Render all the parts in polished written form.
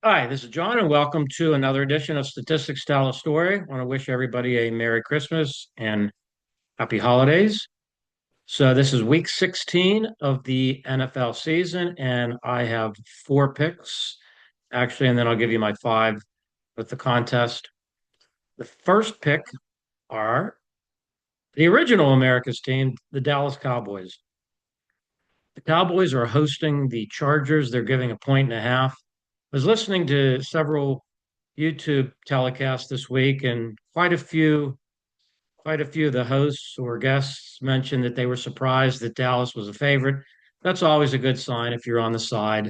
Hi, this is John, and welcome to another edition of Statistics Tell a Story. I want to wish everybody a Merry Christmas and Happy Holidays. So, this is week 16 of the NFL season, and I have four picks, actually, and then I'll give you my five with the contest. The first pick are the original America's team, the Dallas Cowboys. The Cowboys are hosting the Chargers. They're giving a point and a half. I was listening to several YouTube telecasts this week, and quite a few of the hosts or guests mentioned that they were surprised that Dallas was a favorite. That's always a good sign if you're on the side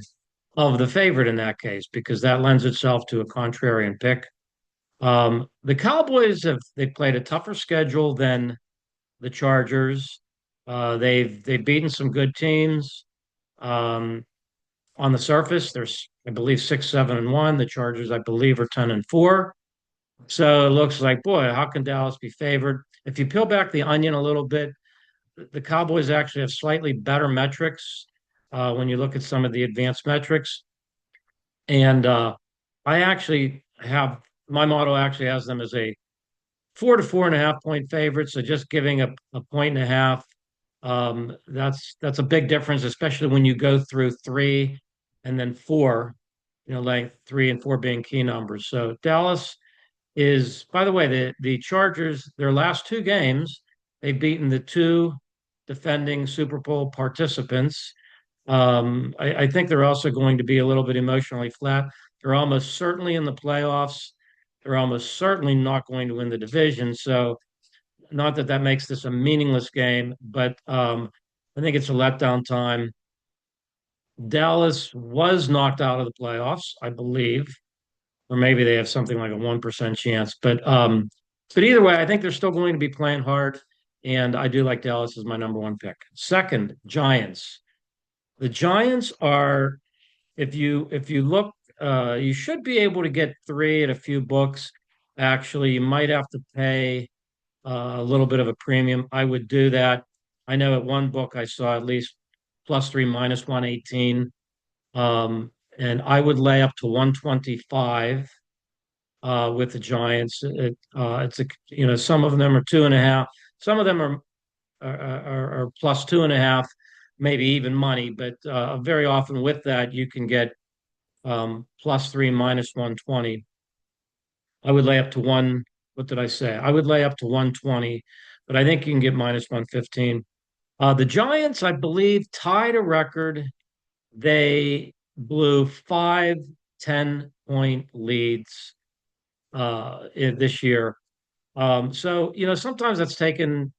of the favorite in that case, because that lends itself to a contrarian pick. The Cowboys they played a tougher schedule than the Chargers. They've beaten some good teams. Um, on the surface, there's I believe 6-7-1. The Chargers, I believe, are 10-4. So it looks like, boy, how can Dallas be favored? If you peel back the onion a little bit, the Cowboys actually have slightly better metrics when you look at some of the advanced metrics. And I actually have my model actually has them as a 4 to 4.5 point favorite. So just giving a point and a half, that's a big difference, especially when you go through three and then four, like three and four being key numbers. So Dallas is, by the way, the Chargers, their last two games, they've beaten the two defending Super Bowl participants. I think they're also going to be a little bit emotionally flat. They're almost certainly in the playoffs. They're almost certainly not going to win the division. So, not that that makes this a meaningless game, but I think it's a letdown time. Dallas was knocked out of the playoffs, I believe, or maybe they have something like a 1% chance. But either way, I think they're still going to be playing hard, and I do like Dallas as my number one pick. Second, Giants. The Giants are, if you look, you should be able to get three at a few books. Actually, you might have to pay a little bit of a premium. I would do that. I know at one book I saw at least plus three minus 118. And I would lay up to 125 with the Giants. It's some of them are 2.5, some of them are plus 2.5, maybe even money. But very often with that, you can get plus three minus 120. I would lay up to one. What did I say? I would lay up to 120, but I think you can get minus 115. The Giants, I believe, tied a record. They blew 5 10-point leads this year. So, sometimes that's taken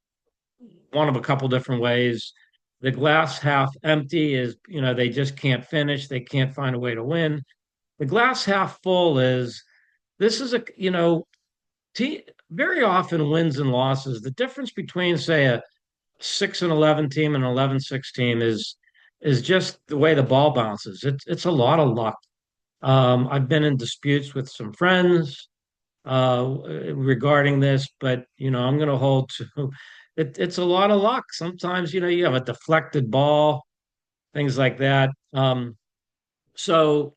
one of a couple different ways. The glass half empty is, they just can't finish. They can't find a way to win. The glass half full is this is very often wins and losses. The difference between, say, a 6-11 team and an 11-6 team is just the way the ball bounces. It's a lot of luck. I've been in disputes with some friends regarding this, but I'm going to hold to it. It's a lot of luck. Sometimes you have a deflected ball, things like that. So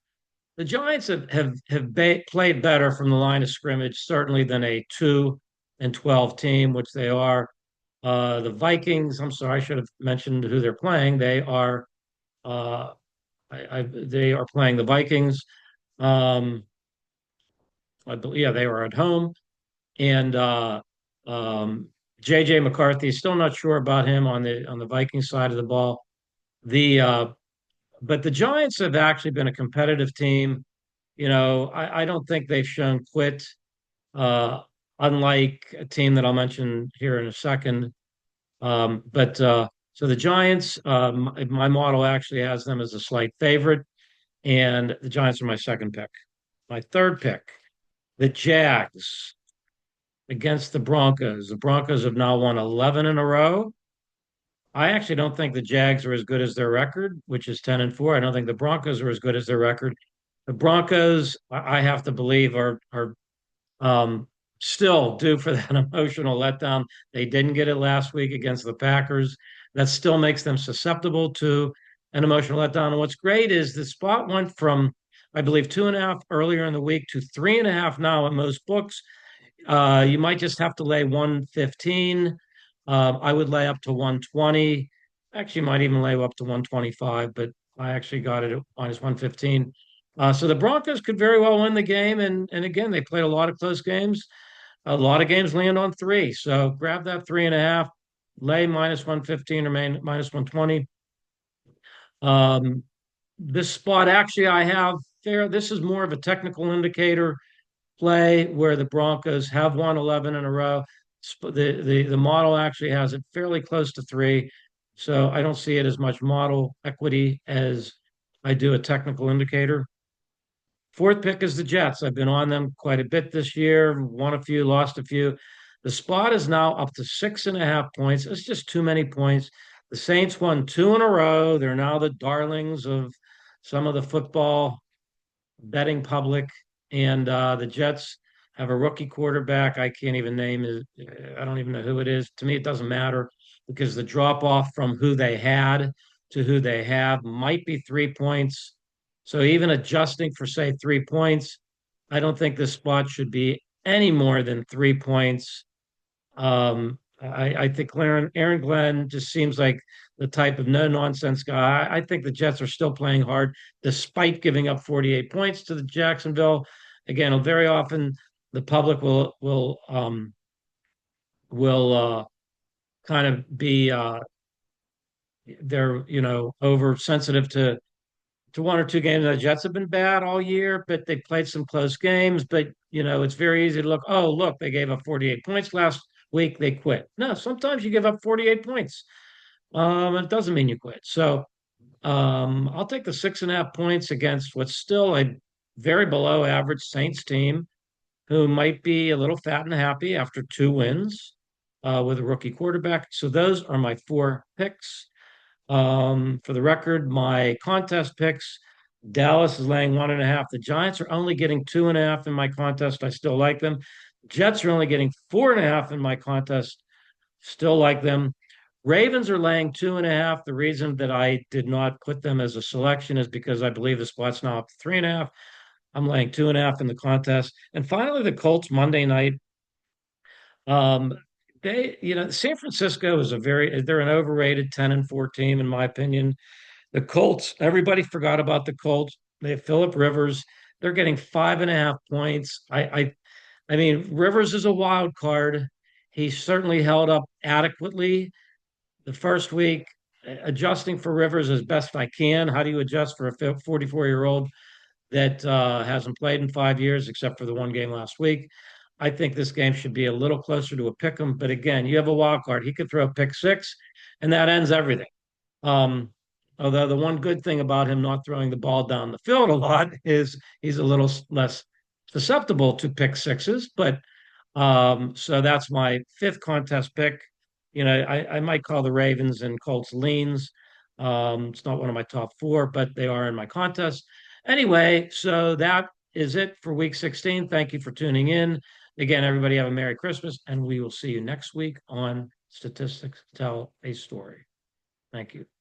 the Giants have played better from the line of scrimmage, certainly than a 2-12 team, which they are. The Vikings. I'm sorry, I should have mentioned who they're playing. They are. Uh, they are playing the Vikings. Um, I believe, yeah, they were at home. And JJ McCarthy, still not sure about him on the Viking side of the ball. The But the Giants have actually been a competitive team. I don't think they've shown quit. Uh, Unlike a team that I'll mention here in a second. But so the Giants, my model actually has them as a slight favorite, and the Giants are my second pick. My third pick, the Jags against the Broncos. The Broncos have now won 11 in a row. I actually don't think the Jags are as good as their record, which is 10-4. I don't think the Broncos are as good as their record. The Broncos, I have to believe, are um, still due for that emotional letdown. They didn't get it last week against the Packers. That still makes them susceptible to an emotional letdown. And what's great is the spot went from, I believe 2.5 earlier in the week to 3.5 now at most books. You might just have to lay 115. I would lay up to 120. Actually, might even lay up to 125, but I actually got it at minus 115. So the Broncos could very well win the game. And again, they played a lot of close games. A lot of games land on three. So grab that 3.5, lay minus 115 or minus 120. Um, this spot actually I have there. This is more of a technical indicator play where the Broncos have won 11 in a row. The model actually has it fairly close to three, so I don't see it as much model equity as I do a technical indicator. Fourth pick is the Jets. I've been on them quite a bit this year, won a few, lost a few. The spot is now up to 6.5 points. It's just too many points. The Saints won two in a row. They're now the darlings of some of the football betting public. And the Jets have a rookie quarterback. I can't even name it. I don't even know who it is. To me, it doesn't matter because the drop off from who they had to who they have might be 3 points. So even adjusting for, say, 3 points, I don't think this spot should be any more than 3 points. I think Aaron Glenn just seems like the type of no nonsense guy. I think the Jets are still playing hard despite giving up 48 points to the Jacksonville. Again, very often the public will kind of be they're oversensitive to one or two games. The Jets have been bad all year, but they played some close games. But it's very easy to look. Oh, look, they gave up 48 points last week. They quit. No, sometimes you give up 48 points. It doesn't mean you quit. So I'll take the 6.5 points against what's still a very below average Saints team who might be a little fat and happy after two wins with a rookie quarterback. So those are my four picks. For the record, my contest picks, Dallas is laying 1.5. The Giants are only getting 2.5 in my contest. I still like them. Jets are only getting 4.5 in my contest. Still like them. Ravens are laying 2.5. The reason that I did not put them as a selection is because I believe the spot's now up to 3.5. I'm laying 2.5 in the contest. And finally, the Colts Monday night. Um, San Francisco is they're an overrated 10-4 team, in my opinion. The Colts, everybody forgot about the Colts. They have Philip Rivers. They're getting 5.5 points. I mean, Rivers is a wild card. He certainly held up adequately the first week, adjusting for Rivers as best I can. How do you adjust for a 44-year-old that hasn't played in 5 years, except for the one game last week? I think this game should be a little closer to a pick 'em. But again, you have a wild card. He could throw a pick six, and that ends everything. Um, Although the one good thing about him not throwing the ball down the field a lot is he's a little less susceptible to pick sixes. But so that's my fifth contest pick. I might call the Ravens and Colts leans. It's not one of my top four, but they are in my contest. Anyway, so that is it for week 16. Thank you for tuning in. Again, everybody have a Merry Christmas, and we will see you next week on Statistics Tell a Story. Thank you.